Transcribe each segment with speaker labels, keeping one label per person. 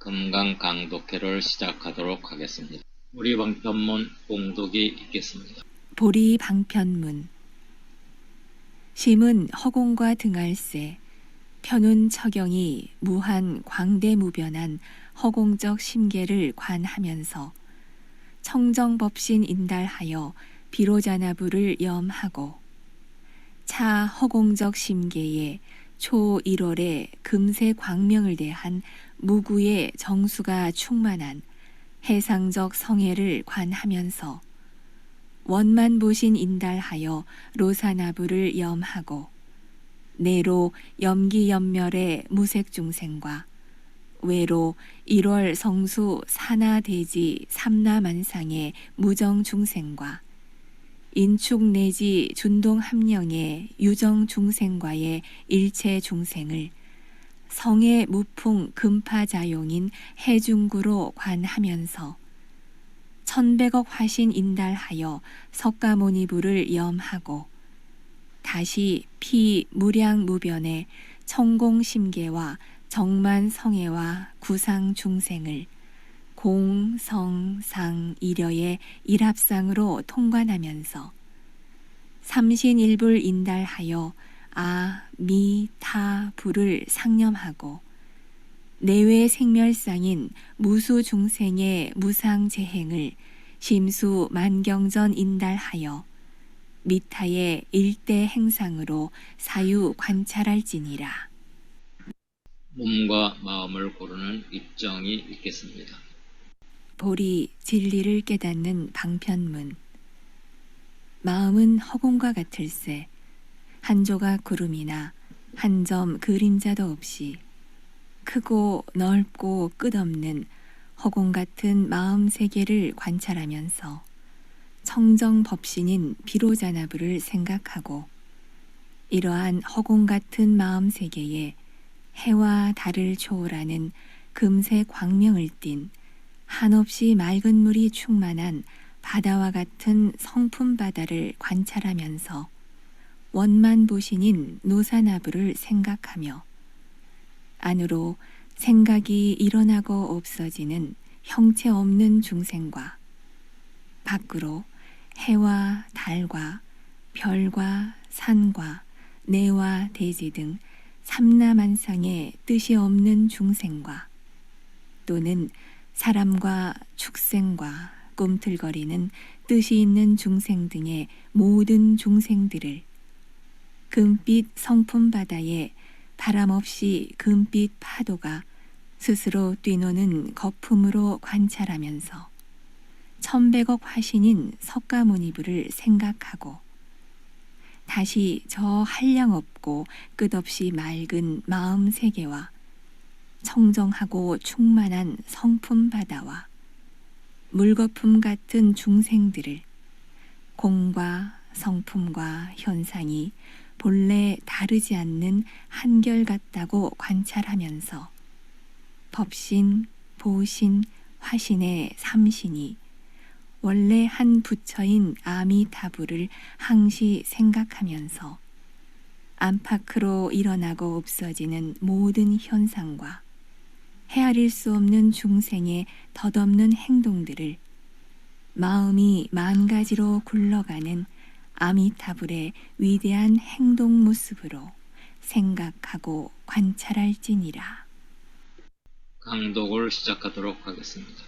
Speaker 1: 금강강독회를 시작하도록 하겠습니다. 우리 방편문 봉독이 있겠습니다.
Speaker 2: 보리 방편문. 심은 허공과 등할세 편운 처경이 무한 광대무변한 허공적 심계를 관하면서 청정법신 인달하여 비로자나부를 염하고 차 허공적 심계에 초 1월에 금세 광명을 대한 무구의 정수가 충만한 해상적 성애를 관하면서 원만보신 인달하여 로사나부를 염하고 내로 염기염멸의 무색중생과 외로 1월 성수 사나대지 삼라만상의 무정중생과 인축 내지 준동함령의 유정중생과의 일체중생을 성의 무풍 금파자용인 해중구로 관하면서 1100억 화신 인달하여 석가모니부를 염하고 다시 피 무량무변의 청공심계와 정만성애와 구상중생을 공성상 이려의 일합상으로 통관하면서 삼신일불 인달하여 아, 미, 타, 부를 상념하고 내외 생멸상인 무수중생의 무상재행을 심수 만경전 인달하여 미타의 일대 행상으로 사유 관찰할지니라.
Speaker 1: 몸과 마음을 고르는 입정이 있겠습니다.
Speaker 2: 보리 진리를 깨닫는 방편문. 마음은 허공과 같을세 한 조각 구름이나 한 점 그림자도 없이 크고 넓고 끝없는 허공 같은 마음 세계를 관찰하면서 청정법신인 비로자나부를 생각하고 이러한 허공 같은 마음 세계에 해와 달을 초월하는 금세 광명을 띤 한없이 맑은 물이 충만한 바다와 같은 성품 바다를 관찰하면서 원만보신인 노사나부를 생각하며 안으로 생각이 일어나고 없어지는 형체 없는 중생과 밖으로 해와 달과 별과 산과 내와 대지 등 삼라만상의 뜻이 없는 중생과 또는 사람과 축생과 꿈틀거리는 뜻이 있는 중생 등의 모든 중생들을 금빛 성품 바다에 바람없이 금빛 파도가 스스로 뛰노는 거품으로 관찰하면서 1100억 화신인 석가모니부를 생각하고 다시 저 한량없고 끝없이 맑은 마음 세계와 청정하고 충만한 성품 바다와 물거품 같은 중생들을 공과 성품과 현상이 본래 다르지 않는 한결같다고 관찰하면서 법신, 보신, 화신의 삼신이 원래 한 부처인 아미타부를 항시 생각하면서 안팎으로 일어나고 없어지는 모든 현상과 헤아릴 수 없는 중생의 덧없는 행동들을 마음이 만 가지로 굴러가는 아미타불의 위대한 행동 모습으로 생각하고 관찰할지니라.
Speaker 1: 강독을 시작하도록 하겠습니다.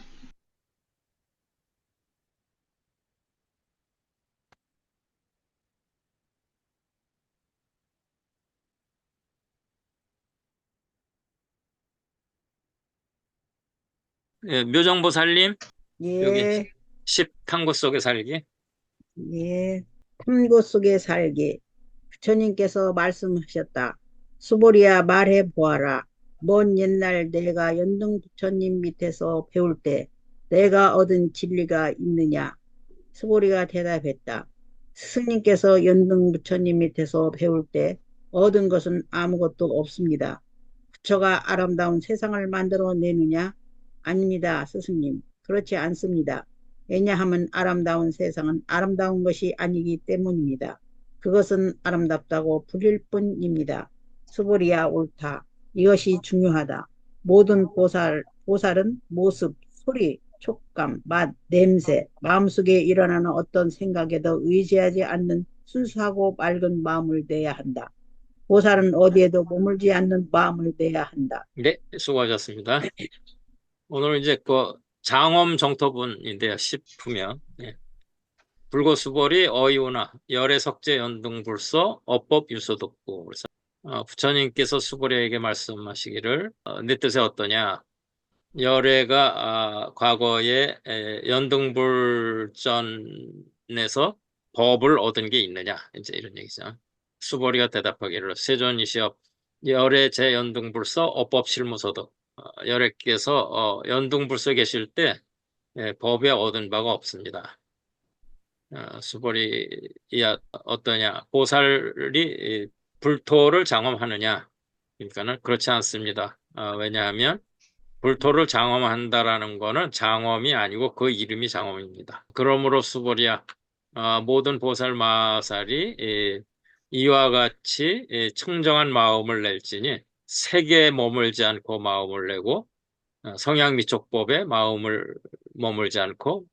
Speaker 3: 예, 묘정보살님, 여기
Speaker 4: 예,
Speaker 3: 10탐구 속에 살기.
Speaker 4: 예. 탐구 속에 살기. 부처님께서 말씀하셨다. 수보리야 말해 보아라. 먼 옛날 내가 연등 부처님 밑에서 배울 때 내가 얻은 진리가 있느냐? 수보리가 대답했다. 스승님께서 연등 부처님 밑에서 배울 때 얻은 것은 아무것도 없습니다. 부처가 아름다운 세상을 만들어 내느냐? 아닙니다, 스승님. 그렇지 않습니다. 왜냐하면 아름다운 세상은 아름다운 것이 아니기 때문입니다. 그것은 아름답다고 불릴 뿐입니다. 수보리야 옳다. 이것이 중요하다. 모든 보살은 모습, 소리, 촉감, 맛, 냄새, 마음속에 일어나는 어떤 생각에도 의지하지 않는 순수하고 맑은 마음을 내야 한다. 보살은 어디에도 머물지 않는 마음을 내야 한다.
Speaker 3: 네, 수고하셨습니다. 오늘 이제 그 장엄 정토분인데요. 10품명. 예. 불고수벌이 어이오나 열애 석재 연등불서 어법 유소독고. 그래서 부처님께서 수벌이에게 말씀하시기를 내 뜻이 어떠냐? 열애가 과거에 연등불전에서 법을 얻은 게 있느냐? 이제 이런 얘기죠. 수벌이가 대답하기를 세존이시여 열애 제연등불서 어법 실무소득. 열애께서 연등불서에 계실 때 법에 얻은 바가 없습니다. 수벌이야 어떠냐? 보살이 불토를 장엄하느냐? 그러니까는 그렇지 않습니다. 왜냐하면 불토를 장엄한다라는 거는 장엄이 아니고 그 이름이 장엄입니다. 그러므로 수벌이야 모든 보살 마살이 이와 같이 청정한 마음을 낼지니 색에 머물지 않고 마음을 내고 성향미촉법에 마음을 머물지 않고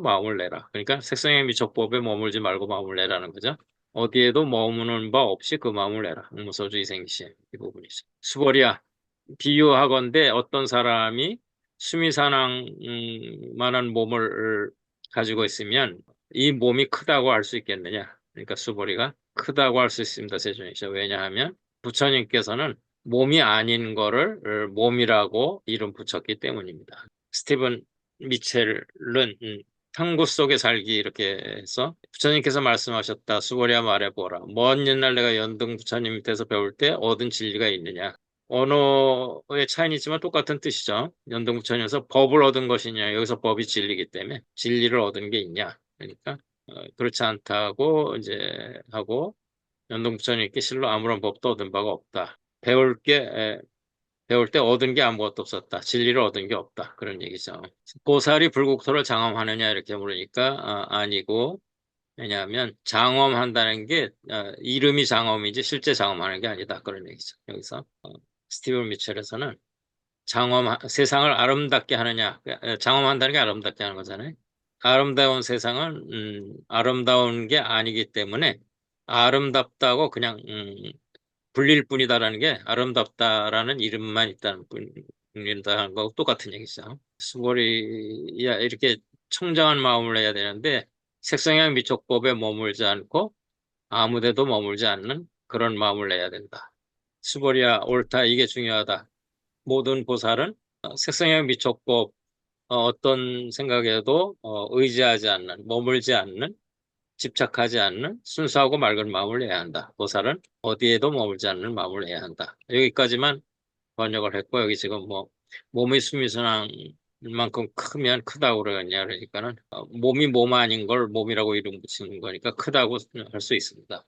Speaker 3: 마음을 내라. 그러니까 색성향미촉법에 머물지 말고 마음을 내라는 거죠. 어디에도 머무는 바 없이 그 마음을 내라. 무소주의 생시 이 부분이죠. 수벌이야 비유하건대 어떤 사람이 수미산항만한 몸을 가지고 있으면 이 몸이 크다고 할 수 있겠느냐? 그러니까 수벌이가 크다고 할 수 있습니다. 세존이죠. 왜냐하면 부처님께서는 몸이 아닌 거를 몸이라고 이름 붙였기 때문입니다. 스티븐 미첼은 탕구 속에 살기 이렇게 해서 부처님께서 말씀하셨다. 수월이야 말해보라. 먼 옛날 내가 연등 부처님 밑에서 배울 때 얻은 진리가 있느냐. 언어의 차이는 있지만 똑같은 뜻이죠. 연등 부처님에서 법을 얻은 것이냐. 여기서 법이 진리이기 때문에 진리를 얻은 게 있냐. 그러니까 그렇지 않다고 이제 하고 연등 부처님께 실로 아무런 법도 얻은 바가 없다. 배울 때 얻은 게 아무것도 없었다. 진리를 얻은 게 없다. 그런 얘기죠. 보살이 불국토를 장엄하느냐 이렇게 물으니까 아니고 왜냐하면 장엄한다는 게 이름이 장엄이지 실제 장엄하는 게 아니다. 그런 얘기죠. 여기서 스티븐 미첼에서는 세상을 아름답게 하느냐 장엄한다는 게 아름답게 하는 거잖아요. 아름다운 세상은 아름다운 게 아니기 때문에 아름답다고 그냥 불릴 뿐이다라는 게 아름답다라는 이름만 있다는 뿐이다는 거하고 똑같은 얘기죠. 수고리야 이렇게 청정한 마음을 해야 되는데 색성향 미촉법에 머물지 않고 아무데도 머물지 않는 그런 마음을 내야 된다. 수고리야 옳다 이게 중요하다. 모든 보살은 색성향 미촉법 어떤 생각에도 의지하지 않는 머물지 않는 집착하지 않는 순수하고 맑은 마음을 내야 한다. 보살은 어디에도 머물지 않는 마음을 내야 한다. 여기까지만 번역을 했고 여기 지금 뭐 몸의 수미순항 만큼 크면 크다고 그러겠냐 그러니까는 몸이 몸 아닌 걸 몸이라고 이름 붙이는 거니까 크다고 할 수 있습니다.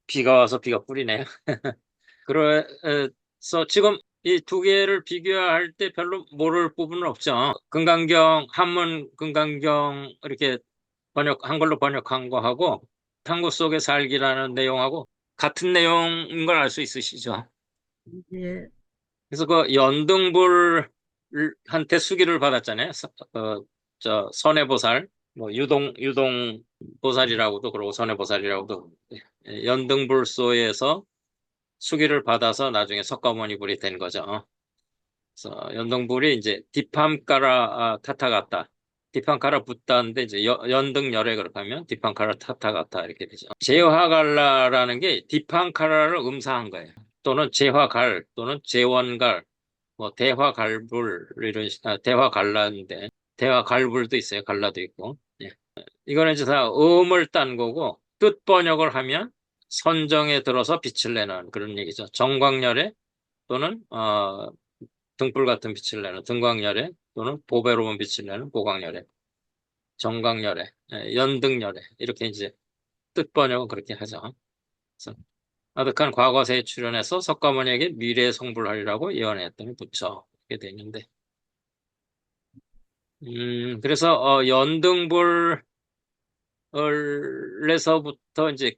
Speaker 3: 비가 와서 비가 뿌리네요. 그래서 지금 이 두 개를 비교할 때 별로 모를 부분은 없죠. 금강경 한문 금강경 이렇게 한글로 번역한 거하고 탕구 속에 살기라는 내용하고 같은 내용인 걸 알 수 있으시죠?
Speaker 4: 예,
Speaker 3: 그래서 그 연등불한테 수기를 받았잖아요. 선해보살, 뭐 유동 보살이라고도 그러고 선해보살이라고도 연등불소에서 수기를 받아서 나중에 석가모니불이 된 거죠. 그래서 연등불이 이제 디팜까라 타타가타, 디판카라 붓다인데 이제 연등열에 그렇게 하면 디판카라 타타가타 이렇게 되죠. 제화갈라라는 게 디판카라를 음사한 거예요. 또는 제화갈 또는 제원갈 뭐 대화갈불 이런 대화갈라인데 대화갈불도 있어요. 갈라도 있고. 예. 이거는 이제 다 음을 딴 거고 뜻 번역을 하면 선정에 들어서 빛을 내는 그런 얘기죠. 정광열에 또는 등불 같은 빛을 내는 등광열에 또는 보배로운 빛을 내는 보광열에 정광열에 연등열에 이렇게 이제 뜻 번역은 그렇게 하죠. 그래서 아득한 과거세에 출연해서 석가모니에게 미래에 성불하리라고 예언했더니 부처 이렇게 돼 있는데 그래서 연등불에서부터 이제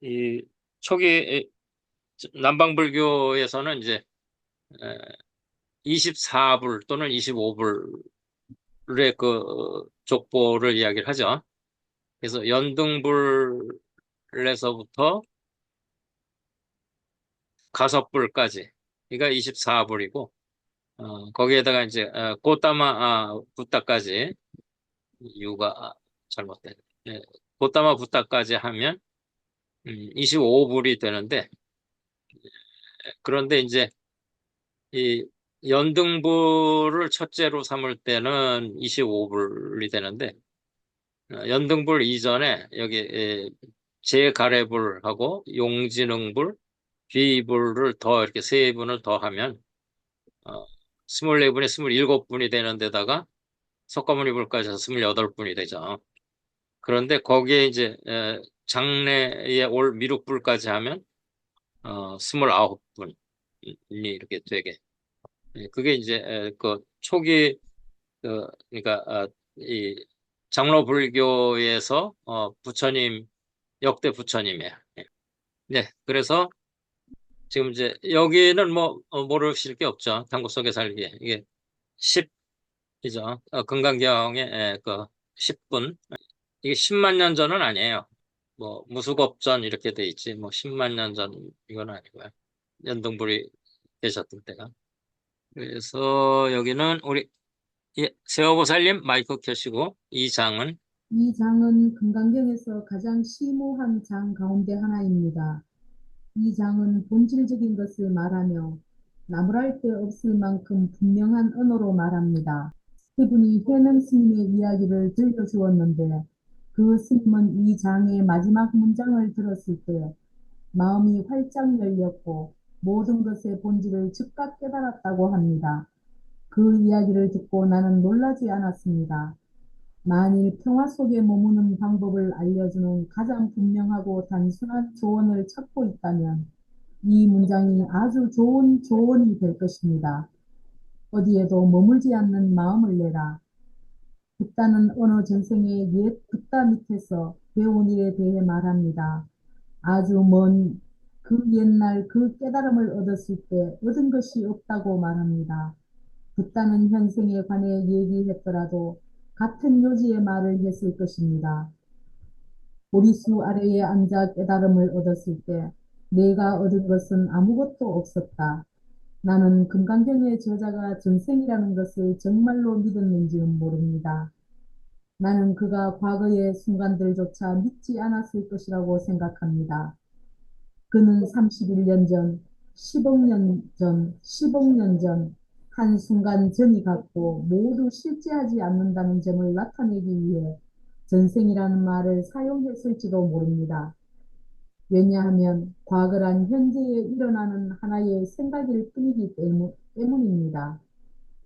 Speaker 3: 이 초기 남방불교에서는 이제 24불 또는 25불의 그 족보를 이야기를 하죠. 그래서 연등불에서부터 가섭불까지, 그러니까 24불이고, 거기에다가 이제 고타마 부타까지, 유가 잘못된, 고타마 부타까지 하면 25불이 되는데, 그런데 이제 이 연등불을 첫째로 삼을 때는 25불이 되는데, 연등불 이전에 여기 제가래불하고 용진흥불, 귀불을 더 이렇게 세 분을 더하면 24분에 27분이 되는 데다가 석가모니불까지 해서 28분이 되죠. 그런데 거기에 이제 장래에 올 미륵불까지 하면 29분이 이렇게 되게. 그게 이제 그 초기 그러니까 이 장로불교에서 부처님 역대 부처님이에요. 네, 그래서 지금 이제 여기는 뭐 모르실 게 없죠. 당구 속에 살기 이게 10이죠. 금강경의 그 10분 이게 10만 년 전은 아니에요. 뭐 무수겁전 이렇게 돼 있지 뭐 10만 년 전 이건 아니고요. 연등불이 계셨던 때가. 그래서 여기는 우리 세어보살님 마이크 켜시고 이 장은
Speaker 5: 이 장은 금강경에서 가장 심오한 장 가운데 하나입니다. 이 장은 본질적인 것을 말하며 나무랄 데 없을 만큼 분명한 언어로 말합니다. 그분이 현영 스님의 이야기를 들려주었는데 그 스님은 이 장의 마지막 문장을 들었을 때 마음이 활짝 열렸고 모든 것의 본질을 즉각 깨달았다고 합니다. 그 이야기를 듣고 나는 놀라지 않았습니다. 만일 평화 속에 머무는 방법을 알려주는 가장 분명하고 단순한 조언을 찾고 있다면 이 문장이 아주 좋은 조언이 될 것입니다. 어디에도 머물지 않는 마음을 내라. 붓다는 어느 전생의 옛 붓다 밑에서 배운 일에 대해 말합니다. 아주 먼 그 옛날 그 깨달음을 얻었을 때 얻은 것이 없다고 말합니다. 붓다는 현생에 관해 얘기했더라도 같은 요지의 말을 했을 것입니다. 보리수 아래에 앉아 깨달음을 얻었을 때 내가 얻은 것은 아무것도 없었다. 나는 금강경의 저자가 전생이라는 것을 정말로 믿었는지는 모릅니다. 나는 그가 과거의 순간들조차 믿지 않았을 것이라고 생각합니다. 그는 31년 전, 10억 년 전, 10억 년 전, 한순간 전이 같고 모두 실제하지 않는다는 점을 나타내기 위해 전생이라는 말을 사용했을지도 모릅니다. 왜냐하면 과거란 현재에 일어나는 하나의 생각일 뿐이기 때문입니다.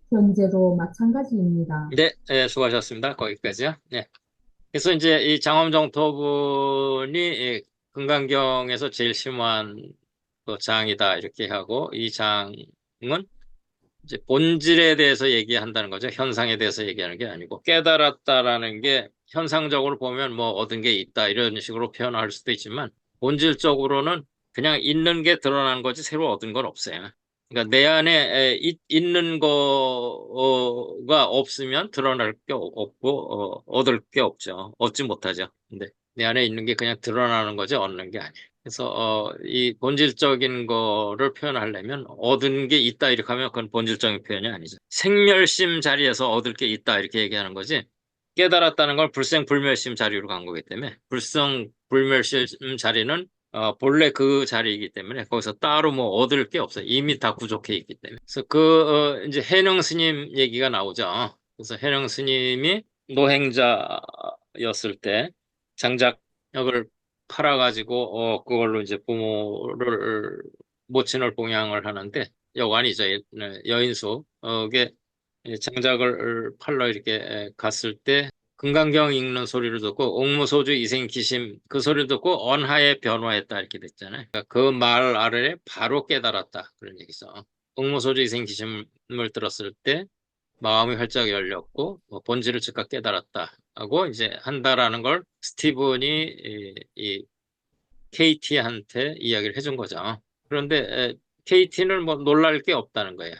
Speaker 5: 현재도 마찬가지입니다.
Speaker 3: 네, 수고하셨습니다. 거기까지요. 네. 그래서 이제 이 장엄정토분이 이 금강경에서 제일 심오한 그 장이다 이렇게 하고 이 장은 이제 본질에 대해서 얘기한다는 거죠. 현상에 대해서 얘기하는 게 아니고 깨달았다라는 게 현상적으로 보면 뭐 얻은 게 있다 이런 식으로 표현할 수도 있지만 본질적으로는 그냥 있는 게 드러난 거지 새로 얻은 건 없어요. 그러니까 내 안에 있는 거가 없으면 드러날 게 없고 얻을 게 없죠. 얻지 못하죠. 근데 내 안에 있는 게 그냥 드러나는 거지 얻는 게 아니에요. 그래서 이 본질적인 거를 표현하려면 얻은 게 있다 이렇게 하면 그건 본질적인 표현이 아니죠. 생멸심 자리에서 얻을 게 있다 이렇게 얘기하는 거지. 깨달았다는 걸 불생불멸심 자리로 간 거기 때문에 불생불멸심 자리는 본래 그 자리이기 때문에 거기서 따로 뭐 얻을 게 없어요. 이미 다 구족해 있기 때문에. 그래서 이제 해능 스님 얘기가 나오죠. 그래서 해능 스님이 노행자였을 때 장작역을 팔아가지고 그걸로 이제 부모를 모친을 봉양을 하는데 여관이죠. 여인숙에 장작을 팔러 이렇게 갔을 때 금강경 읽는 소리를 듣고 옥무소주 이생기심 그 소리를 듣고 언하에 변화했다 이렇게 됐잖아요. 그러니까 그 말 아래에 바로 깨달았다 그런 얘기죠. 옥무소주 이생기심을 들었을 때 마음이 활짝 열렸고 본질을 즉각 깨달았다 하고 이제 한다라는 걸 스티븐이 이 KT한테 이야기를 해준 거죠. 그런데 KT는 뭐 놀랄 게 없다는 거예요.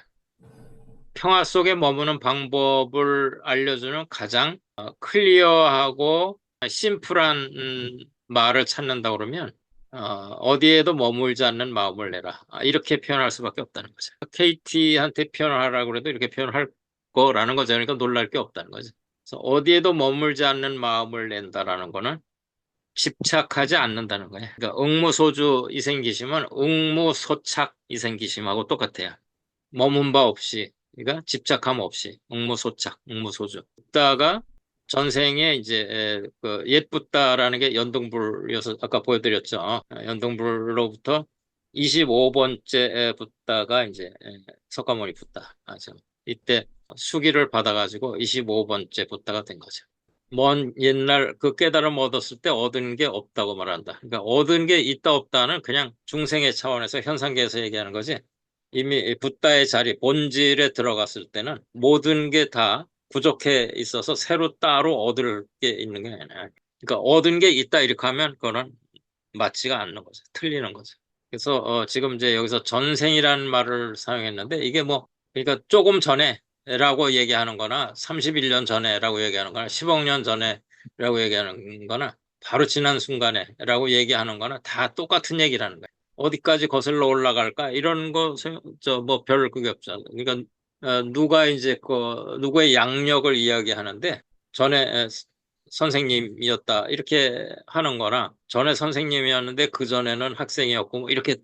Speaker 3: 평화 속에 머무는 방법을 알려주는 가장 클리어하고 심플한 말을 찾는다 그러면 어디에도 머물지 않는 마음을 내라. 이렇게 표현할 수밖에 없다는 거죠. KT한테 표현하라고 해도 이렇게 표현할 거라는 거죠. 그러니까 놀랄 게 없다는 거죠. 그래서 어디에도 머물지 않는 마음을 낸다라는 거는 집착하지 않는다는 거예요. 그러니까 응무소주 이생기심은 응무소착 이생기심하고 똑같아요. 머문 바 없이, 그러니까 집착함 없이, 응무소착, 응무소주. 붓다가 전생에 이제 그 옛 붓다라는 게 연등불이어서 아까 보여드렸죠. 연등불로부터 25번째 붓다가 이제 석가모니 붓다. 이때 수기를 받아가지고 25번째 붓다가 된 거죠. 먼 옛날 그 깨달음 얻었을 때 얻은 게 없다고 말한다. 그러니까 얻은 게 있다 없다는 그냥 중생의 차원에서 현상계에서 얘기하는 거지. 이미 붓다의 자리, 본질에 들어갔을 때는 모든 게 다 부족해 있어서 새로 따로 얻을 게 있는 게 아니야. 그러니까 얻은 게 있다 이렇게 하면 그거는 맞지가 않는 거죠. 틀리는 거죠. 그래서 지금 이제 여기서 전생이라는 말을 사용했는데 이게 뭐 그러니까 조금 전에라고 얘기하는 거나 31년 전에라고 얘기하는 거나 10억 년 전에라고 얘기하는 거나 바로 지난 순간에라고 얘기하는 거나 다 똑같은 얘기라는 거예요. 어디까지 거슬러 올라갈까 이런 거 저 뭐 별 그게 없잖아요. 그러니까 누가 이제 그 누구의 양력을 이야기하는데 전에 선생님이었다 이렇게 하는 거나 전에 선생님이었는데 그 전에는 학생이었고 뭐 이렇게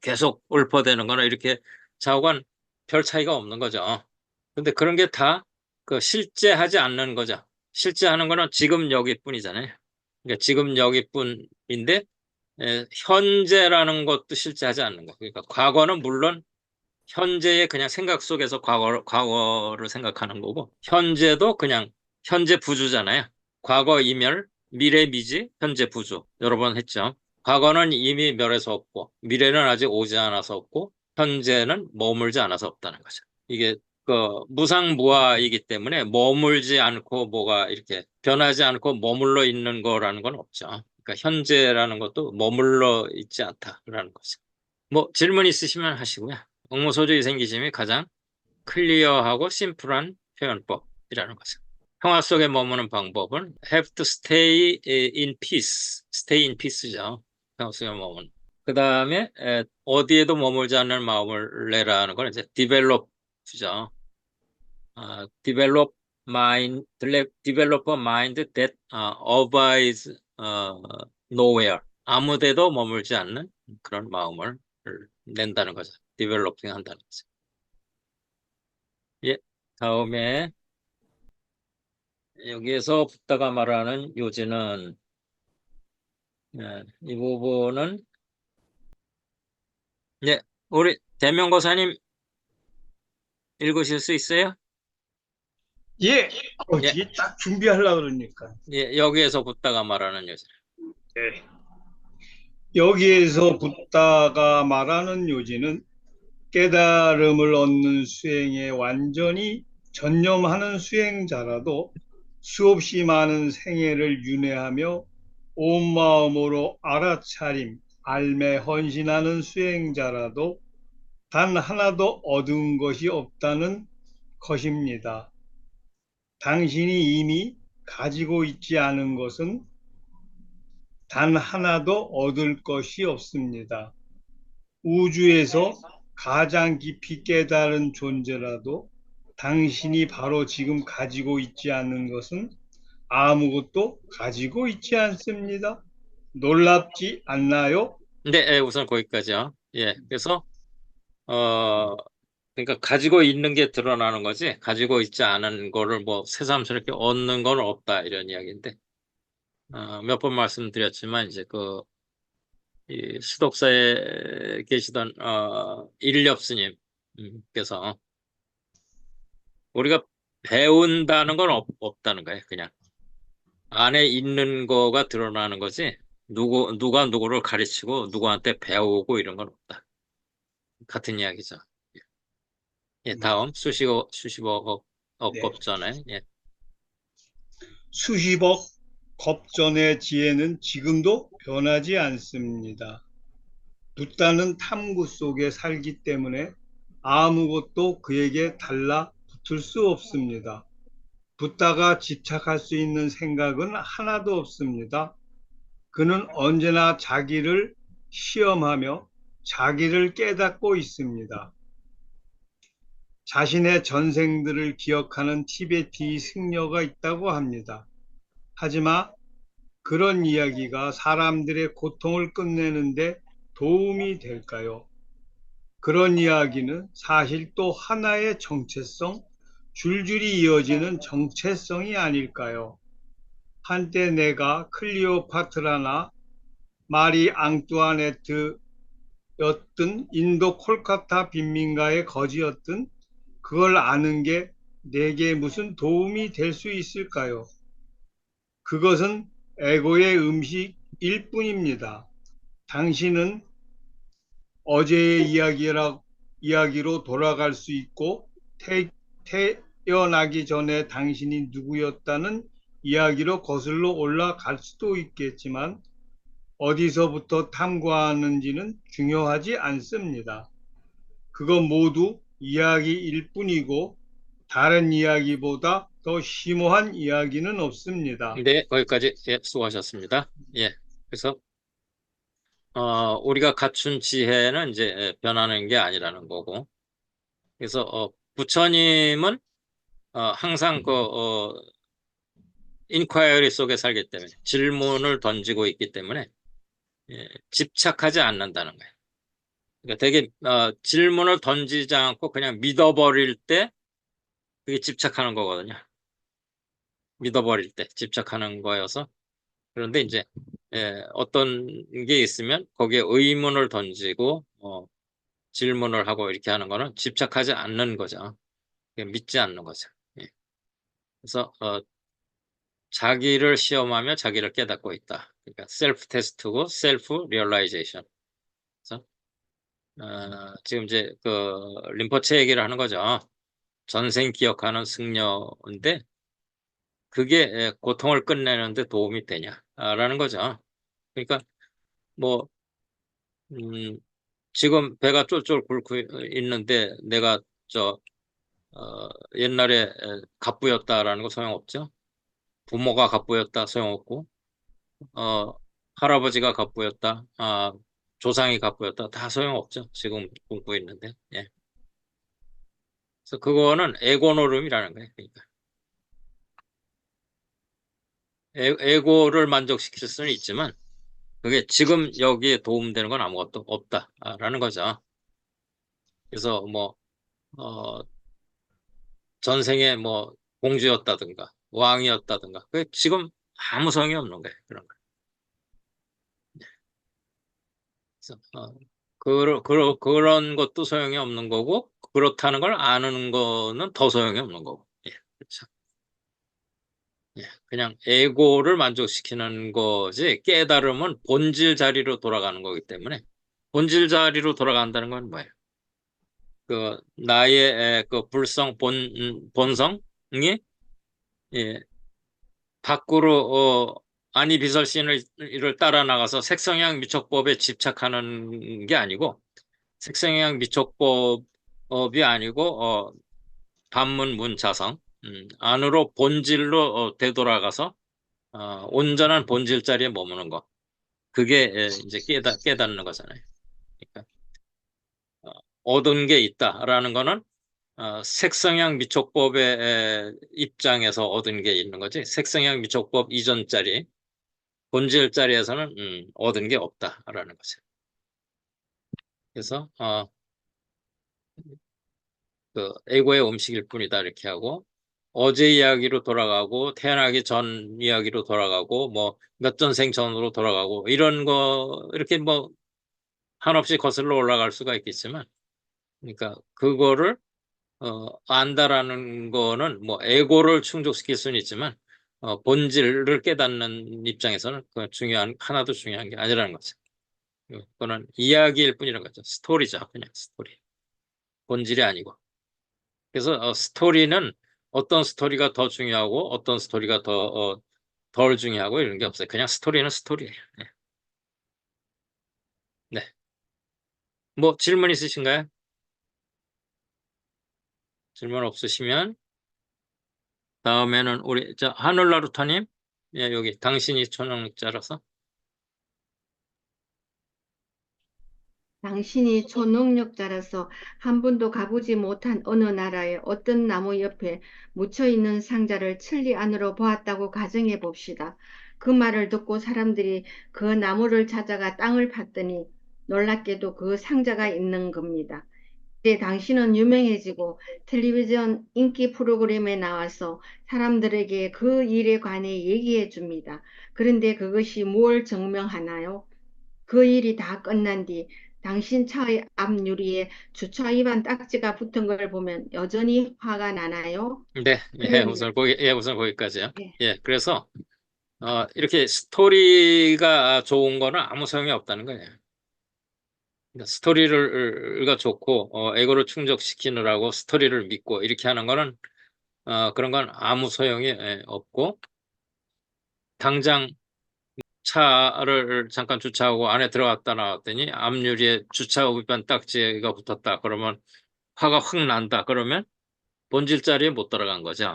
Speaker 3: 계속 읊어대는 거나 이렇게 좌우간 별 차이가 없는 거죠. 근데 그런 게 다 그 실제하지 않는 거죠. 실제하는 거는 지금 여기뿐이잖아요. 그러니까 지금 여기뿐인데 현재라는 것도 실제하지 않는 거. 그러니까 과거는 물론 현재의 그냥 생각 속에서 과거를 생각하는 거고 현재도 그냥 현재 부주잖아요. 과거 이멸, 미래 미지, 현재 부주. 여러 번 했죠. 과거는 이미 멸해서 없고 미래는 아직 오지 않아서 없고 현재는 머물지 않아서 없다는 거죠. 이게 그 무상무화이기 때문에 머물지 않고 뭐가 이렇게 변하지 않고 머물러 있는 거라는 건 없죠. 그러니까 현재라는 것도 머물러 있지 않다라는 거죠. 뭐 질문 있으시면 하시고요. 응모소주 이생기심이 가장 클리어하고 심플한 표현법이라는 거죠. 평화 속에 머무는 방법은 have to stay in peace. stay in peace죠. 평화 속에 머무는. 그 다음에 어디에도 머물지 않는 마음을 내라는 건 이제 develop죠. develop develop a mind that abides nowhere. 아무데도 머물지 않는 그런 마음을 낸다는 거죠. developing 한다는 거죠. 예, 다음에 여기에서 붓다가 말하는 요지는 이 부분은 예, 우리 대명거사님 읽으실 수 있어요?
Speaker 6: 예,
Speaker 3: 예.
Speaker 6: 이게 딱 준비하려고 그러니까.
Speaker 3: 예, 여기에서 붓다가 말하는 요지.
Speaker 6: 예. 여기에서 붓다가 말하는 요지는 깨달음을 얻는 수행에 완전히 전념하는 수행자라도 수없이 많은 생애를 윤회하며 온 마음으로 알아차림, 알매 헌신하는 수행자라도 단 하나도 얻은 것이 없다는 것입니다. 당신이 이미 가지고 있지 않은 것은 단 하나도 얻을 것이 없습니다. 우주에서 가장 깊이 깨달은 존재라도 당신이 바로 지금 가지고 있지 않는 것은 아무것도 가지고 있지 않습니다. 놀랍지 않나요?
Speaker 3: 네, 우선 거기까지요. 예, 그래서 그러니까 가지고 있는 게 드러나는 거지 가지고 있지 않은 거를 뭐 새삼스럽게 얻는 건 없다 이런 이야기인데 몇 번 말씀드렸지만 이제 그 이 수독사에 계시던 일렵 스님께서 우리가 배운다는 건 없다는 거예요. 그냥 안에 있는 거가 드러나는 거지 누가 누구를 가르치고 누구한테 배우고 이런 건 없다. 같은 이야기죠. 예, 다음 수십억
Speaker 6: 네.
Speaker 3: 겁전에 예.
Speaker 6: 수십억 겁전의 지혜는 지금도 변하지 않습니다. 붓다는 탐구 속에 살기 때문에 아무것도 그에게 달라붙을 수 없습니다. 붓다가 집착할 수 있는 생각은 하나도 없습니다. 그는 언제나 자기를 시험하며 자기를 깨닫고 있습니다. 자신의 전생들을 기억하는 티베티 승려가 있다고 합니다. 하지만 그런 이야기가 사람들의 고통을 끝내는데 도움이 될까요? 그런 이야기는 사실 또 하나의 정체성, 줄줄이 이어지는 정체성이 아닐까요? 한때 내가 클리오파트라나 마리 앙뚜아네트였든 인도 콜카타 빈민가의 거지였든 그걸 아는 게 내게 무슨 도움이 될 수 있을까요? 그것은 에고의 음식일 뿐입니다. 당신은 어제의 이야기로 돌아갈 수 있고 태어나기 전에 당신이 누구였다는 이야기로 거슬러 올라갈 수도 있겠지만 어디서부터 탐구하는지는 중요하지 않습니다. 그건 모두 이야기일 뿐이고 다른 이야기보다 더 심오한 이야기는 없습니다.
Speaker 3: 네, 거기까지 예, 수고하셨습니다. 예, 그래서 우리가 갖춘 지혜는 이제 변하는 게 아니라는 거고, 그래서 부처님은 항상 인콰이어리 속에 살기 때문에 질문을 던지고 있기 때문에 예, 집착하지 않는다는 거예요. 그러니까 되게 질문을 던지지 않고 그냥 믿어버릴 때 그게 집착하는 거거든요. 믿어버릴 때 집착하는 거여서. 그런데 이제 어떤 게 있으면 거기에 의문을 던지고 질문을 하고 이렇게 하는 거는 집착하지 않는 거죠. 믿지 않는 거죠. 예. 그래서 자기를 시험하며 자기를 깨닫고 있다. 그러니까 셀프 테스트고 셀프 리얼라이제이션. 그래서 지금 이제 그 림포체 얘기를 하는 거죠. 전생 기억하는 승려인데 그게 고통을 끝내는데 도움이 되냐라는 거죠. 그러니까 뭐 지금 배가 쫄쫄 굶고 있는데 내가 옛날에 갑부였다라는 거 소용없죠. 부모가 갑부였다 소용없고 할아버지가 갑부였다, 조상이 갑부였다 다 소용없죠. 지금 굶고 있는데. 예. 그래서 그거는 에고 노름이라는 거예요. 그러니까 에고를 만족시킬 수는 있지만 그게 지금 여기에 도움되는 건 아무것도 없다라는 거죠. 그래서 뭐 전생에 뭐 공주였다든가 왕이었다든가 그게 지금 아무 소용이 없는 거예요. 그런 거. 그래서 그런 것도 소용이 없는 거고 그렇다는 걸 아는 거는 더 소용이 없는 거고. 예, 그렇죠. 예, 그냥 에고를 만족시키는 거지 깨달음은 본질 자리로 돌아가는 거기 때문에 본질 자리로 돌아간다는 건 뭐예요? 그 나의 그 본성이 예, 밖으로 아니 비설신을 따라 나가서 색성향 미촉법에 집착하는 게 아니고 색성향 미촉법이 아니고 반문 문자성 안으로 본질로 되돌아가서 온전한 본질 자리에 머무는 거 그게 이제 깨닫는 거잖아요. 그러니까 얻은 게 있다라는 거는 색성향 미촉법의 입장에서 얻은 게 있는 거지 색성향 미촉법 이전 자리 본질 자리에서는 얻은 게 없다라는 거죠. 그래서 그 에고의 음식일 뿐이다 이렇게 하고 어제 이야기로 돌아가고 태어나기 전 이야기로 돌아가고 뭐 몇 전생 전으로 돌아가고 이런 거 이렇게 뭐 한없이 거슬러 올라갈 수가 있겠지만 그러니까 그거를 안다라는 거는 뭐 에고를 충족시킬 수는 있지만 본질을 깨닫는 입장에서는 그 하나도 중요한 게 아니라는 거죠. 그거는 이야기일 뿐이라는 거죠. 스토리죠. 그냥 스토리. 본질이 아니고. 그래서 스토리는 어떤 스토리가 더 중요하고 어떤 스토리가 더 덜 중요하고 이런 게 없어요. 그냥 스토리는 스토리예요. 네. 네. 뭐 질문 있으신가요? 질문 없으시면 다음에는 우리 하늘나루타님, 예, 여기 당신이 초능력자라서.
Speaker 7: 당신이 초능력자라서 한 번도 가보지 못한 어느 나라의 어떤 나무 옆에 묻혀 있는 상자를 천리 안으로 보았다고 가정해 봅시다. 그 말을 듣고 사람들이 그 나무를 찾아가 땅을 팠더니 놀랍게도 그 상자가 있는 겁니다. 이제 당신은 유명해지고 텔레비전 인기 프로그램에 나와서 사람들에게 그 일에 관해 얘기해 줍니다. 그런데 그것이 뭘 증명하나요? 그 일이 다 끝난 뒤 당신 차의 앞 유리에 주차 위반 딱지가 붙은 걸 보면 여전히 화가 나나요?
Speaker 3: 네, 예,
Speaker 7: 그러니,
Speaker 3: 우선 거기까지요.
Speaker 7: 예.
Speaker 3: 예, 그래서 이렇게 스토리가 좋은 거는 아무 소용이 없다는 거예요. 그러니까 스토리가 좋고 에고를 충족시키느라고 스토리를 믿고 이렇게 하는 거는 그런 건 아무 소용이 없고, 당장 차를 잠깐 주차하고 안에 들어갔다 나왔더니 앞유리에 주차 위반 딱지가 붙었다 그러면 화가 확 난다 그러면 본질 자리에 못 들어간 거죠.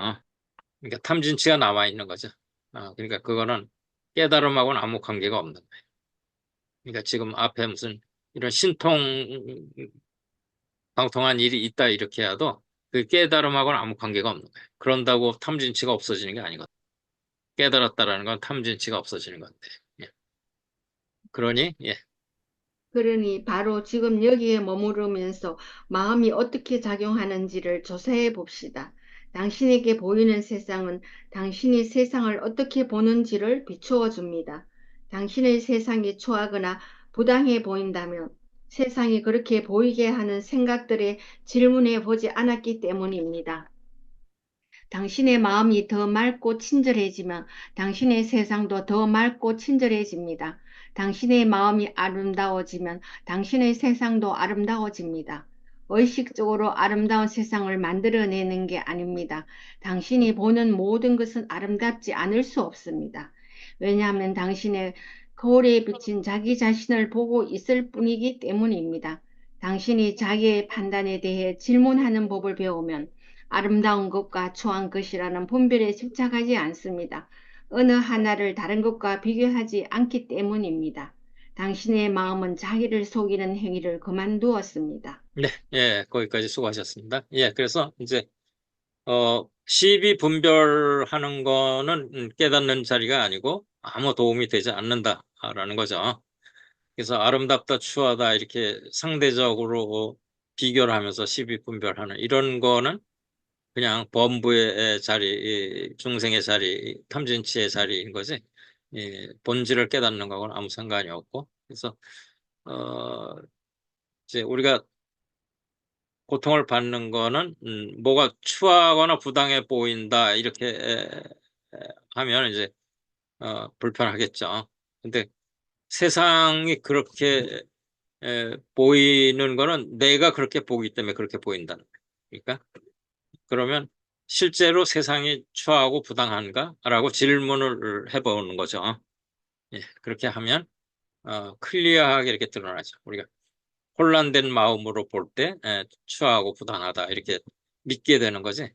Speaker 3: 그러니까 탐진치가 남아 있는 거죠. 그러니까 그거는 깨달음하고는 아무 관계가 없는 거예요. 그러니까 지금 앞에 무슨 이런 방통한 일이 있다 이렇게 해도 그 깨달음하고는 아무 관계가 없는 거예요. 그런다고 탐진치가 없어지는 게 아니거든요. 깨달았다라는 건 탐진치가 없어지는 건데. 예. 그러니 예.
Speaker 7: 그러니 바로 지금 여기에 머무르면서 마음이 어떻게 작용하는지를 조사해 봅시다. 당신에게 보이는 세상은 당신이 세상을 어떻게 보는지를 비추어 줍니다. 당신의 세상이 초하거나 부당해 보인다면 세상이 그렇게 보이게 하는 생각들에 질문해 보지 않았기 때문입니다. 당신의 마음이 더 맑고 친절해지면 당신의 세상도 더 맑고 친절해집니다. 당신의 마음이 아름다워지면 당신의 세상도 아름다워집니다. 의식적으로 아름다운 세상을 만들어내는 게 아닙니다. 당신이 보는 모든 것은 아름답지 않을 수 없습니다. 왜냐하면 당신의 거울에 비친 자기 자신을 보고 있을 뿐이기 때문입니다. 당신이 자기의 판단에 대해 질문하는 법을 배우면 아름다운 것과 초한 것이라는 분별에 집착하지 않습니다. 어느 하나를 다른 것과 비교하지 않기 때문입니다. 당신의 마음은 자기를 속이는 행위를 그만두었습니다.
Speaker 3: 네, 예, 거기까지 수고하셨습니다. 예, 그래서 이제 시비 분별하는 거는 깨닫는 자리가 아니고 아무 도움이 되지 않는다라는 거죠. 그래서 아름답다, 추하다 이렇게 상대적으로 비교를 하면서 시비 분별하는 이런 거는 그냥 범부의 자리, 중생의 자리, 탐진치의 자리인 거지. 본질을 깨닫는 거하고는 아무 상관이 없고, 그래서 이제 우리가 고통을 받는 거는 뭐가 추하거나 부당해 보인다 이렇게 하면 이제 불편하겠죠. 근데 세상이 그렇게 보이는 거는 내가 그렇게 보기 때문에 그렇게 보인다는 거예요. 그러니까 그러면 실제로 세상이 추하고 부당한가? 라고 질문을 해보는 거죠. 예, 그렇게 하면 클리어하게 이렇게 드러나죠. 우리가 혼란된 마음으로 볼 때 추하고 부당하다 이렇게 믿게 되는 거지.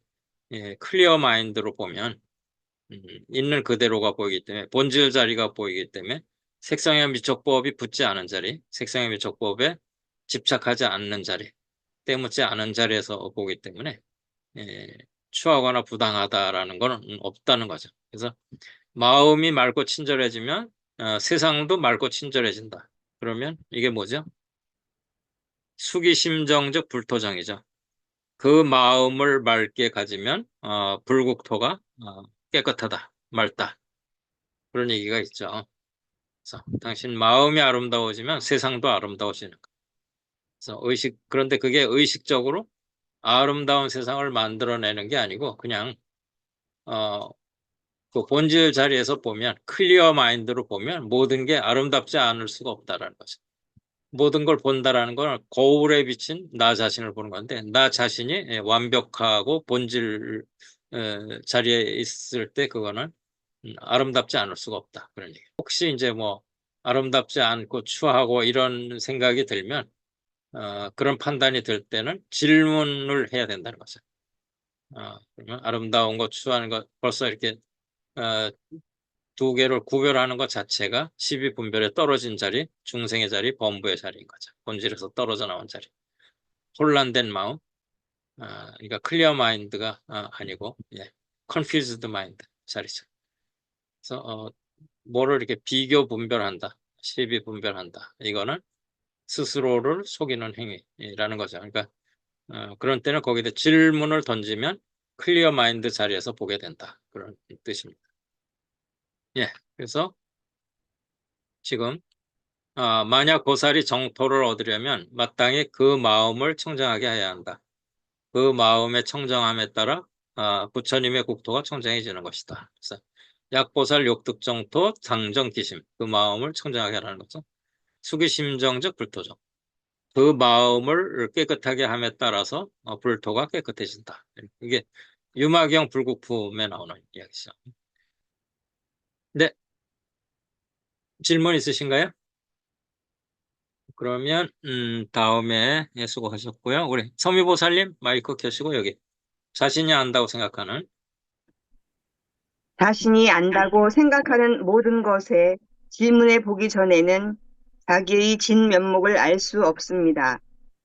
Speaker 3: 예, 클리어 마인드로 보면 있는 그대로가 보이기 때문에 본질 자리가 보이기 때문에 색상의 미적법이 붙지 않은 자리, 색상의 미적법에 집착하지 않는 자리, 때묻지 않은 자리에서 보기 때문에 추하거나 부당하다라는 건 없다는 거죠. 그래서 마음이 맑고 친절해지면 세상도 맑고 친절해진다. 그러면 이게 뭐죠? 수기심정적 불토정이죠. 그 마음을 맑게 가지면 불국토가 깨끗하다, 맑다. 그런 얘기가 있죠. 그래서 당신 마음이 아름다워지면 세상도 아름다워지는 거예요. 그래서 그런데 그게 의식적으로 아름다운 세상을 만들어내는 게 아니고 그냥 그 본질 자리에서 보면 클리어 마인드로 보면 모든 게 아름답지 않을 수가 없다라는 거죠. 모든 걸 본다라는 건 거울에 비친 나 자신을 보는 건데 나 자신이 완벽하고 본질 자리에 있을 때 그거는 아름답지 않을 수가 없다. 그런 얘기. 혹시 이제 뭐 아름답지 않고 추하고 이런 생각이 들면 그런 판단이 들 때는 질문을 해야 된다는 거죠. 그러면 아름다운 것, 추구하는 것, 벌써 이렇게 두 개를 구별하는 것 자체가 12분별에 떨어진 자리, 중생의 자리, 범부의 자리인 거죠. 본질에서 떨어져 나온 자리. 혼란된 마음, 그러니까 클리어 마인드가 아니고 confused mind 자리죠. 그래서 뭐를 이렇게 비교 분별한다, 시비 분별한다. 이거는 스스로를 속이는 행위라는 거죠. 그러니까 그런 때는 거기다 질문을 던지면 클리어 마인드 자리에서 보게 된다. 그런 뜻입니다. 그래서 지금 만약 보살이 정토를 얻으려면 마땅히 그 마음을 청정하게 해야 한다. 그 마음의 청정함에 따라 부처님의 국토가 청정해지는 것이다. 그래서 약보살 욕득정토 당정기심, 그 마음을 청정하게 하라는 거죠. 수기심정적 불토정, 그 마음을 깨끗하게 함에 따라서 불토가 깨끗해진다. 이게 유마경 불국품에 나오는 이야기죠. 네, 질문 있으신가요? 그러면 다음에 수고하셨고요. 우리 서미보살님 마이크 켜시고 여기 자신이 안다고 생각하는
Speaker 8: 자신이 안다고 생각하는 모든 것에 질문해 보기 전에는 자기의 진면목을 알 수 없습니다.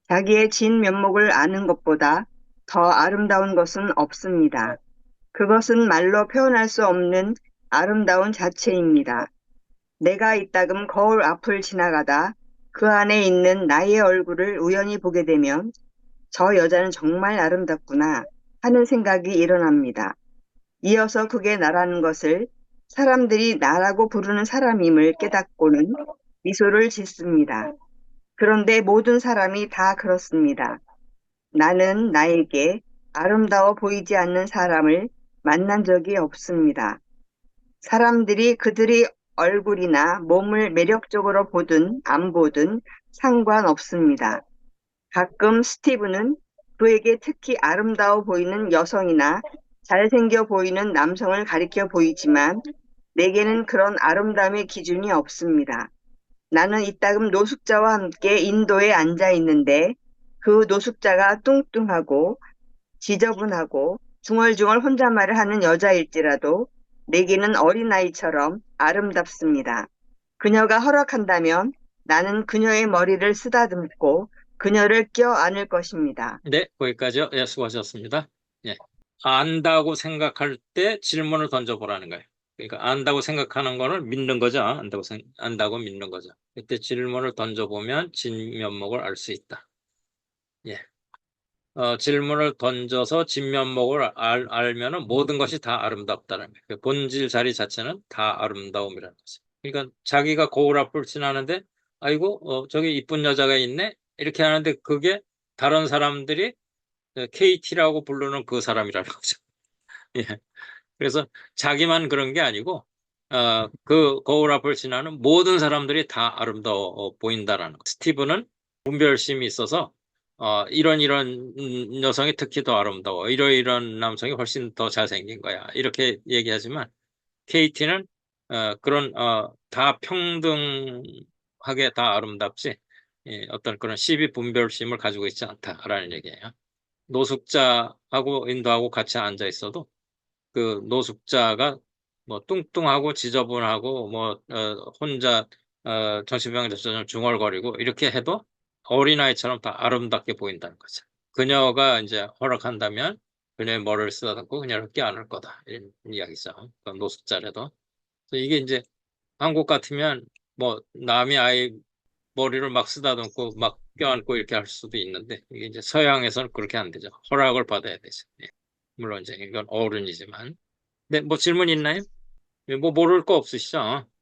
Speaker 8: 자기의 진면목을 아는 것보다 더 아름다운 것은 없습니다. 그것은 말로 표현할 수 없는 아름다운 자체입니다. 내가 이따금 거울 앞을 지나가다 그 안에 있는 나의 얼굴을 우연히 보게 되면 저 여자는 정말 아름답구나 하는 생각이 일어납니다. 이어서 그게 나라는 것을 사람들이 나라고 부르는 사람임을 깨닫고는 미소를 짓습니다. 그런데 모든 사람이 다 그렇습니다. 나는 나에게 아름다워 보이지 않는 사람을 만난 적이 없습니다. 사람들이 그들의 얼굴이나 몸을 매력적으로 보든 안 보든 상관없습니다. 가끔 스티브는 그에게 특히 아름다워 보이는 여성이나 잘생겨 보이는 남성을 가리켜 보이지만 내게는 그런 아름다움의 기준이 없습니다. 나는 이따금 노숙자와 함께 인도에 앉아 있는데 그 노숙자가 뚱뚱하고 지저분하고 중얼중얼 혼잣말을 하는 여자일지라도 내게는 어린아이처럼 아름답습니다. 그녀가 허락한다면 나는 그녀의 머리를 쓰다듬고 그녀를 껴안을 것입니다.
Speaker 3: 네, 거기까지요. 수고하셨습니다. 안다고 생각할 때 질문을 던져보라는 거예요. 그러니까 안다고 생각하는 거를 믿는 거죠. 안다고 믿는 거죠. 그때 질문을 던져보면 진면목을 알 수 있다. 질문을 던져서 진면목을 알면은 모든 것이 다 아름답다는 거예요. 그 본질 자리 자체는 다 아름다움이라는 거죠. 그러니까 자기가 거울 앞을 지나는데 아이고 저기 이쁜 여자가 있네 이렇게 하는데 그게 다른 사람들이 KT라고 부르는 그 사람이라는 거죠. 그래서 자기만 그런 게 아니고 그 거울 앞을 지나는 모든 사람들이 다 아름다워 보인다라는 거. 스티브는 분별심이 있어서 이런 여성이 특히 더 아름다워, 이런 남성이 훨씬 더 잘생긴 거야 이렇게 얘기하지만 KT는 그런 다 평등하게 다 아름답지 어떤 그런 시비 분별심을 가지고 있지 않다라는 얘기예요. 노숙자하고 인도하고 같이 앉아 있어도 그 노숙자가 뭐 뚱뚱하고 지저분하고 뭐 혼자 정신병자처럼 중얼거리고 이렇게 해도 어린아이처럼 다 아름답게 보인다는 거죠. 그녀가 이제 허락한다면 그녀의 머리를 쓰다듬고 그녀를 껴안을 거다 이런 이야기죠. 그 노숙자라도. 그래서 이게 이제 한국 같으면 뭐 남이 아이 머리를 막 쓰다듬고 막 껴안고 이렇게 할 수도 있는데 이게 이제 서양에서는 그렇게 안 되죠. 허락을 받아야 되죠. 물론 이제 이건 어른이지만. 네, 뭐 질문 있나요? 뭐 모를 거 없으시죠?